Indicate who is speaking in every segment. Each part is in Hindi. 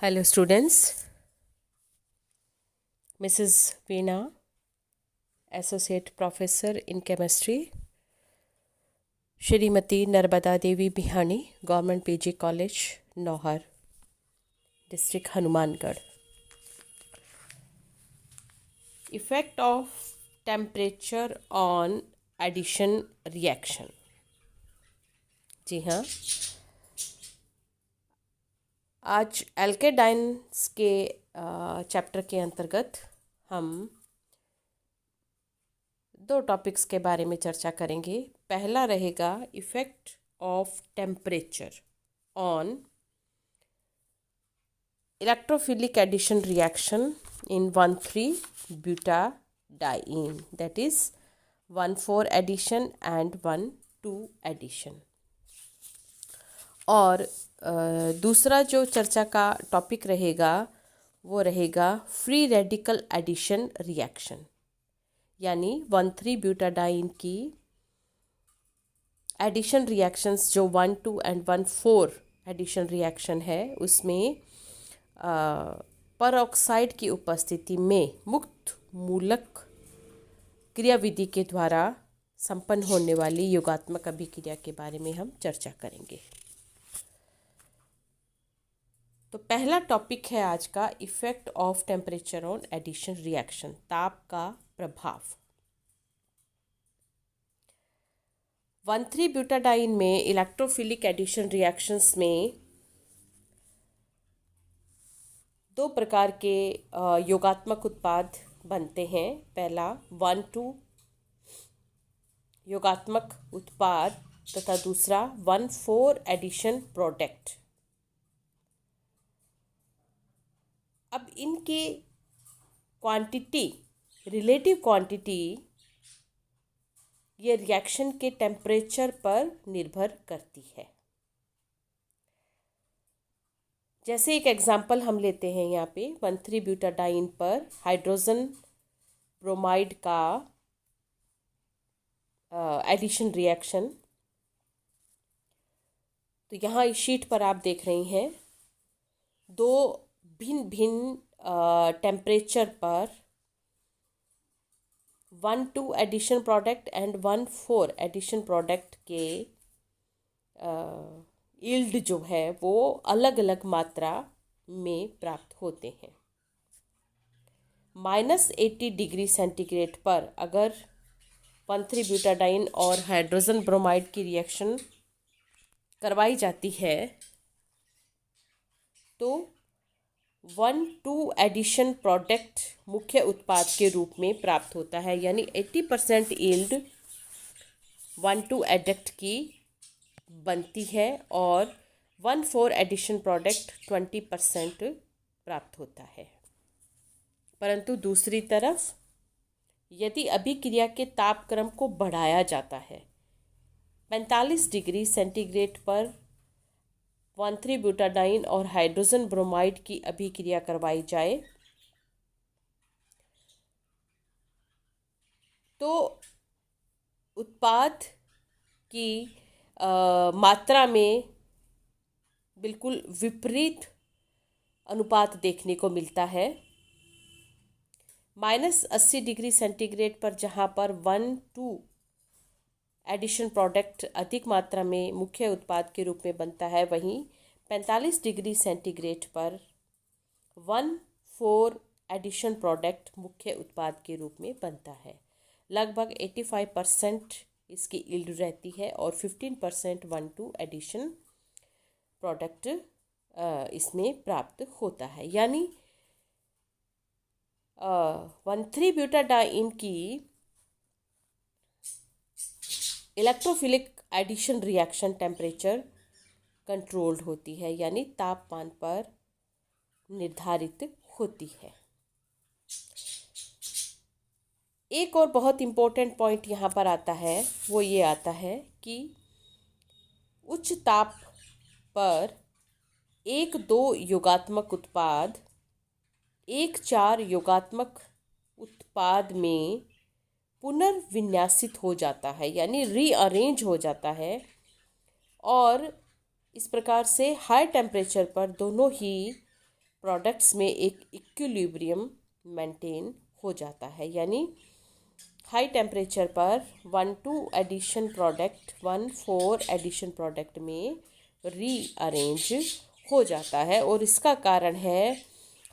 Speaker 1: Hello students, Mrs. Veena, Associate Professor in Chemistry, Shrimati Narbada Devi Bihani, Government PG College, Nohar, District Hanumangarh. Effect of temperature on addition reaction. जी हाँ, आज एल्केडाइन्स के चैप्टर के अंतर्गत हम दो टॉपिक्स के बारे में चर्चा करेंगे। पहला रहेगा effect of temperature on electrophilic addition reaction in 1,3-butadiene, that is 1,4 addition and 1,2 addition. और दूसरा जो चर्चा का टॉपिक रहेगा वो रहेगा फ्री रेडिकल एडिशन रिएक्शन, यानी 1,3-butadiene की एडिशन रिएक्शंस जो 1,2 एंड 1,4 एडिशन रिएक्शन है उसमें परऑक्साइड की उपस्थिति में मुक्त मूलक क्रियाविधि के द्वारा संपन्न होने वाली योगात्मक अभिक्रिया के बारे में हम चर्चा करेंगे। तो पहला टॉपिक है आज का effect of temperature on addition reaction, ताप का प्रभाव। 1,3-butadiene में इलेक्ट्रोफिलिक एडिशन रिएक्शंस में दो प्रकार के योगात्मक उत्पाद बनते हैं। पहला 1,2 योगात्मक उत्पाद तथा दूसरा 1,4 एडिशन प्रोडक्ट। अब इनकी क्वांटिटी, रिलेटिव क्वांटिटी, ये रिएक्शन के टेम्परेचर पर निर्भर करती है। जैसे एक एग्जांपल हम लेते हैं यहाँ पे 1,3-butadiene पर हाइड्रोजन ब्रोमाइड का एडिशन रिएक्शन। तो यहाँ इस शीट पर आप देख रही हैं दो भिन्न भिन्न टेम्परेचर पर 1,2 addition product and 1,4 addition product के यील्ड जो है वो अलग अलग मात्रा में प्राप्त होते हैं। -80 डिग्री सेंटीग्रेड पर अगर 1,3-butadiene और हाइड्रोजन ब्रोमाइड की रिएक्शन करवाई जाती है तो 1,2 एडिशन प्रोडक्ट मुख्य उत्पाद के रूप में प्राप्त होता है, यानी 80% यील्ड 1,2 एडक्ट की बनती है और 1,4 एडिशन प्रोडक्ट 20% प्राप्त होता है। परंतु दूसरी तरफ यदि अभिक्रिया के तापक्रम को बढ़ाया जाता है, 45 डिग्री सेंटीग्रेड पर 1,3-butadiene और हाइड्रोजन ब्रोमाइड की अभिक्रिया करवाई जाए तो उत्पाद की मात्रा में बिल्कुल विपरीत अनुपात देखने को मिलता है। -80 डिग्री सेंटीग्रेड पर जहाँ पर 1,2 एडिशन प्रोडक्ट अधिक मात्रा में मुख्य उत्पाद के रूप में बनता है, वहीं 45 डिग्री सेंटीग्रेड पर 1,4 एडिशन प्रोडक्ट मुख्य उत्पाद के रूप में बनता है। लगभग 85% इसकी यील्ड रहती है और 15% 1,2 एडिशन प्रोडक्ट इसमें प्राप्त होता है। यानी 1,3-butadiene की electrophilic addition reaction temperature controlled होती है, यानी तापमान पर निर्धारित होती है। एक और बहुत इम्पोर्टेंट पॉइंट यहाँ पर आता है, वो ये आता है कि उच्च ताप पर 1,2 योगात्मक उत्पाद 1,4 योगात्मक उत्पाद में पुनर्विन्यासित हो जाता है, यानी रीअरेंज हो जाता है और इस प्रकार से हाई टेम्परेचर पर दोनों ही प्रोडक्ट्स में एक इक्विलिब्रियम मेंटेन हो जाता है, यानी हाई टेम्परेचर पर 1,2 एडिशन प्रोडक्ट 1,4 एडिशन प्रोडक्ट में रीअरेंज हो जाता है, और इसका कारण है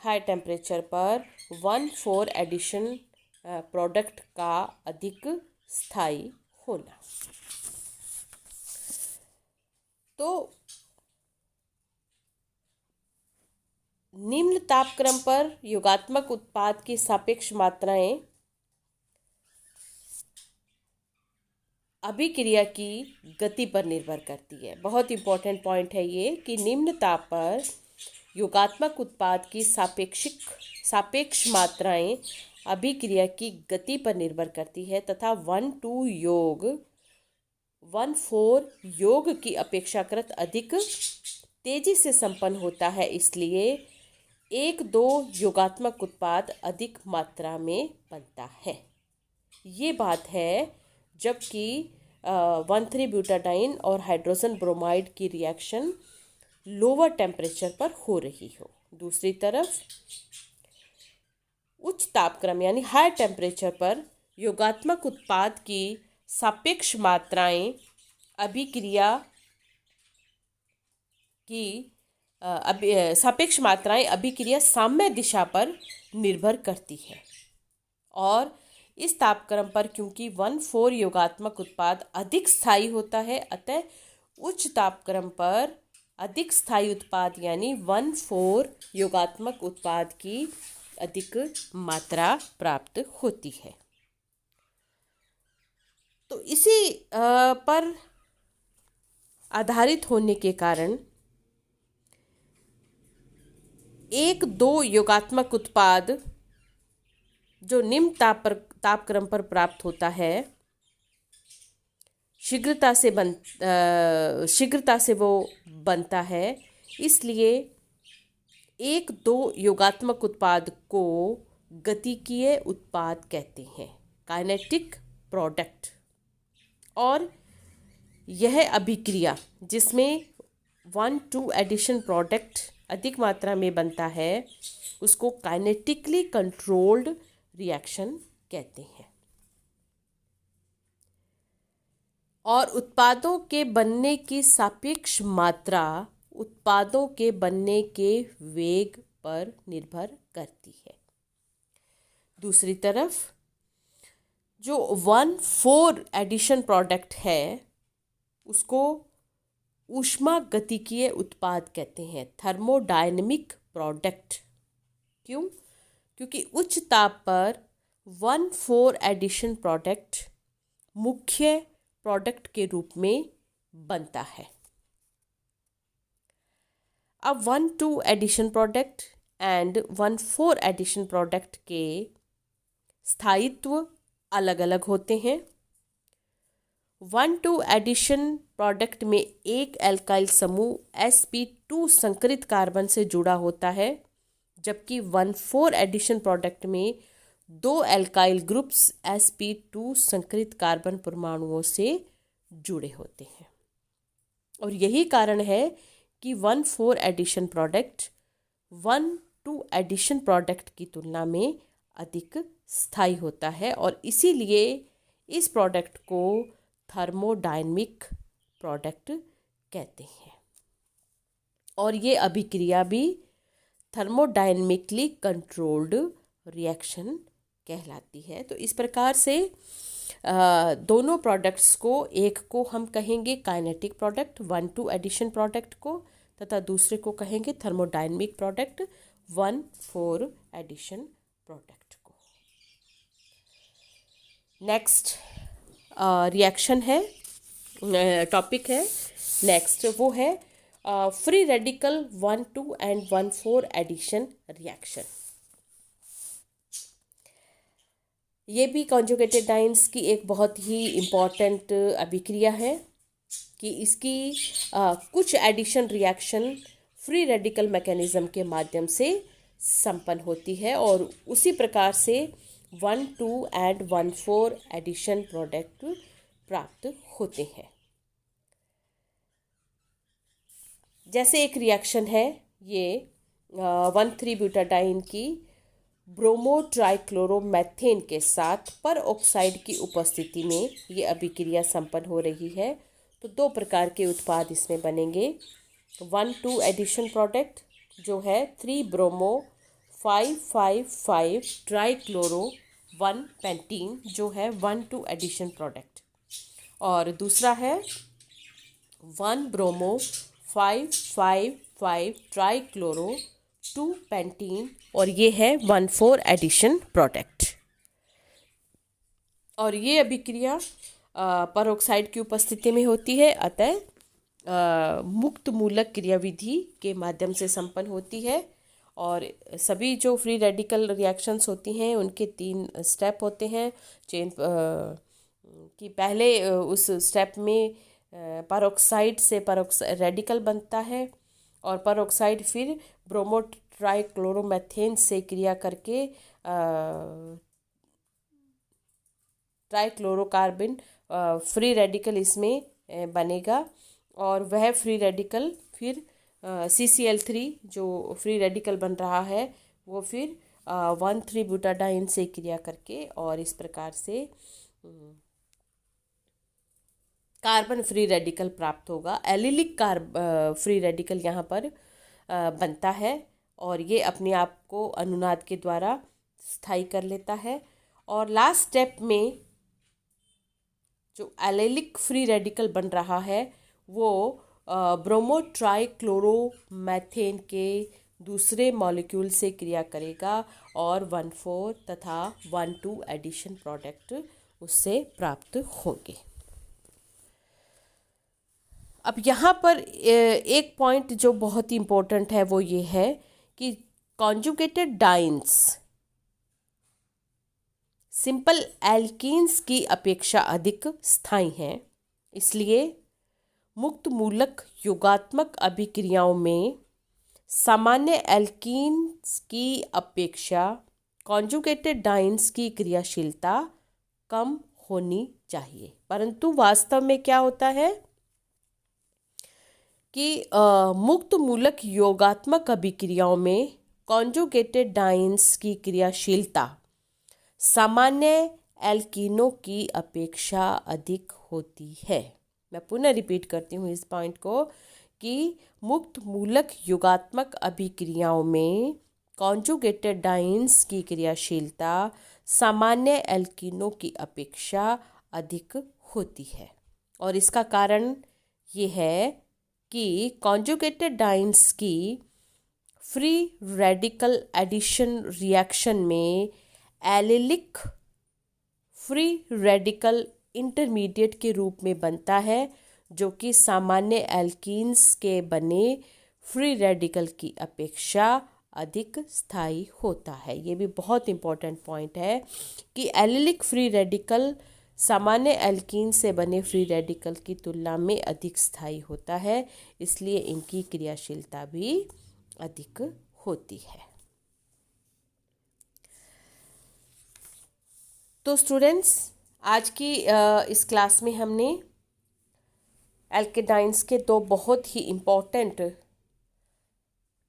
Speaker 1: हाई टेम्परेचर पर 1,4 एडिशन प्रोडक्ट का अधिक स्थायी होना। तो निम्न तापक्रम पर योगात्मक उत्पाद की सापेक्ष मात्राएं अभिक्रिया की गति पर निर्भर करती है। बहुत इंपॉर्टेंट पॉइंट है ये कि निम्न ताप पर योगात्मक उत्पाद की सापेक्ष मात्राएं अभिक्रिया की गति पर निर्भर करती है, तथा 1,2 योग 1,4 योग की अपेक्षाकृत अधिक तेजी से संपन्न होता है। इसलिए 1,2 योगात्मक उत्पाद अधिक मात्रा में बनता है। ये बात है जबकि 1,3 ब्यूटाडाइन और हाइड्रोजन ब्रोमाइड की रिएक्शन लोअर टेम्परेचर पर हो रही हो। दूसरी तरफ उच्च तापक्रम यानी हाई टेम्परेचर पर योगात्मक उत्पाद की सापेक्ष मात्राएं अभिक्रिया साम्य दिशा पर निर्भर करती है, और इस तापक्रम पर क्योंकि 1,4 योगात्मक उत्पाद अधिक स्थायी होता है, अतः उच्च तापक्रम पर अधिक स्थायी उत्पाद यानी 1,4 योगात्मक उत्पाद की अधिक मात्रा प्राप्त होती है। तो इसी पर आधारित होने के कारण 1,2 योगात्मक उत्पाद जो निम्न तापक्रम पर प्राप्त होता है, शीघ्रता से वो बनता है। इसलिए 1,2 योगात्मक उत्पाद को गतिकीय उत्पाद कहते हैं, काइनेटिक प्रोडक्ट। और यह अभिक्रिया जिसमें 1,2 एडिशन प्रोडक्ट अधिक मात्रा में बनता है, उसको काइनेटिकली कंट्रोल्ड रिएक्शन कहते हैं। और उत्पादों के बनने की सापेक्ष मात्रा उत्पादों के बनने के वेग पर निर्भर करती है। दूसरी तरफ जो 1,4 एडिशन प्रोडक्ट है उसको ऊष्मागतिकीय उत्पाद कहते हैं, थर्मोडायनेमिक प्रोडक्ट। क्यों? क्योंकि उच्च ताप पर 1,4 एडिशन प्रोडक्ट मुख्य प्रोडक्ट के रूप में बनता है। अब 1,2 addition product and 1,4 addition product के स्थायित्व अलग अलग होते हैं। 1,2 एडिशन प्रोडक्ट में एक एल्काइल समूह sp2 संकरित कार्बन से जुड़ा होता है, जबकि 1,4 एडिशन प्रोडक्ट में 2 एल्काइल ग्रुप्स sp2 संकरित कार्बन परमाणुओं से जुड़े होते हैं। और यही कारण है कि 1,4 एडिशन प्रोडक्ट 1,2 एडिशन प्रोडक्ट की तुलना में अधिक स्थायी होता है, और इसीलिए इस प्रोडक्ट को थर्मोडायनेमिक प्रोडक्ट कहते हैं। और ये अभिक्रिया भी थर्मोडायनेमिकली कंट्रोल्ड रिएक्शन कहलाती है। तो इस प्रकार से दोनों प्रोडक्ट्स को, एक को हम कहेंगे काइनेटिक प्रोडक्ट 1,2 एडिशन प्रोडक्ट को, तथा दूसरे को कहेंगे थर्मोडायनेमिक प्रोडक्ट 1,4 एडिशन प्रोडक्ट को। नेक्स्ट रिएक्शन है, टॉपिक है नेक्स्ट, वो है free radical 1,2 and 1,4 addition reaction. ये भी कॉन्जुगेटेड डाइन्स की एक बहुत ही इम्पॉर्टेंट अभिक्रिया है कि इसकी कुछ addition reaction free radical mechanism के माध्यम से संपन्न होती है, और उसी प्रकार से 1,2 एंड 1,4 एडिशन प्रोडक्ट प्राप्त होते हैं। जैसे एक रिएक्शन है ये 1,3-ब्यूटाडाइन की ब्रोमो ट्राइक्लोरोमेथेन के साथ पर ऑक्साइड की उपस्थिति में ये अभिक्रिया संपन्न हो रही है। तो दो प्रकार के उत्पाद इसमें बनेंगे। 1,2 एडिशन प्रोडक्ट जो है 3 ब्रोमो 5,5,5 ट्राइक्लोरो 1 पेंटीन जो है 1,2 एडिशन प्रोडक्ट, और दूसरा है 1 ब्रोमो 5,5,5 ट्राइक्लोरो 2 पेंटीन और ये है 1,4 एडिशन प्रोडक्ट। और ये अभिक्रिया परऑक्साइड की उपस्थिति में होती है, अतः मुक्त मूलक क्रियाविधि के माध्यम से संपन्न होती है। और सभी जो फ्री रेडिकल रिएक्शंस होती हैं उनके 3 स्टेप होते हैं चेन कि पहले उस स्टेप में परऑक्साइड से रेडिकल बनता है और परऑक्साइड फिर ब्रोमो ट्राइक्लोरोमेथेन से क्रिया करके ट्राइक्लोरोकार्बन फ्री रेडिकल इसमें बनेगा, और वह फ्री रेडिकल फिर CCl3 जो फ्री रेडिकल बन रहा है वो फिर 1,3-ब्यूटाडाइन से क्रिया करके और इस प्रकार से कार्बन फ्री रेडिकल प्राप्त होगा। एलिलिक फ्री रेडिकल यहाँ पर बनता है और ये अपने आप को अनुनाद के द्वारा स्थायी कर लेता है। और लास्ट स्टेप में जो एलिलिक फ्री रेडिकल बन रहा है वो ब्रोमो ट्राइक्लोरोमेथेन के दूसरे मॉलिक्यूल से क्रिया करेगा और 1,4 तथा 1,2 एडिशन प्रोडक्ट उससे प्राप्त होंगे। अब यहाँ पर एक पॉइंट जो बहुत ही इम्पोर्टेंट है वो ये है कि कॉन्जुगेटेड डाइन्स सिंपल एल्कीन्स की अपेक्षा अधिक स्थायी हैं, इसलिए मुक्त मूलक योगात्मक अभिक्रियाओं में सामान्य एल्कीन्स की अपेक्षा कॉन्जुगेटेड डाइन्स की क्रियाशीलता कम होनी चाहिए। परंतु वास्तव में क्या होता है कि मुक्त मूलक योगात्मक अभिक्रियाओं में कॉन्जुगेटेड डाइन्स की क्रियाशीलता सामान्य एल्कीनों की अपेक्षा अधिक होती है। मैं पुनः रिपीट करती हूँ इस पॉइंट को कि मुक्त मूलक योगात्मक अभिक्रियाओं में कॉन्जुगेटेड डाइन्स की क्रियाशीलता सामान्य एल्कीनों की अपेक्षा अधिक होती है। और इसका कारण ये है कि कॉन्जुगेटेड डाइन्स की फ्री रेडिकल एडिशन रिएक्शन में एलिलिक फ्री रेडिकल इंटरमीडिएट के रूप में बनता है जो कि सामान्य एल्कीन्स के बने फ्री रेडिकल की अपेक्षा अधिक स्थायी होता है। ये भी बहुत इम्पोर्टेंट पॉइंट है कि एलिलिक फ्री रेडिकल सामान्य एल्कीन से बने फ्री रेडिकल की तुलना में अधिक स्थायी होता है, इसलिए इनकी क्रियाशीलता भी अधिक होती है। तो स्टूडेंट्स, आज की इस क्लास में हमने एल्केडाइंस के 2 बहुत ही इम्पॉर्टेंट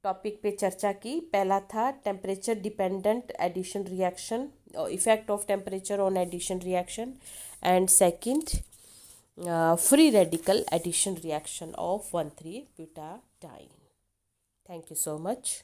Speaker 1: टॉपिक पे चर्चा की। पहला था टेम्परेचर डिपेंडेंट एडिशन रिएक्शन और effect of temperature on addition reaction, and second free radical addition reaction of one three butadiene. Thank you so much.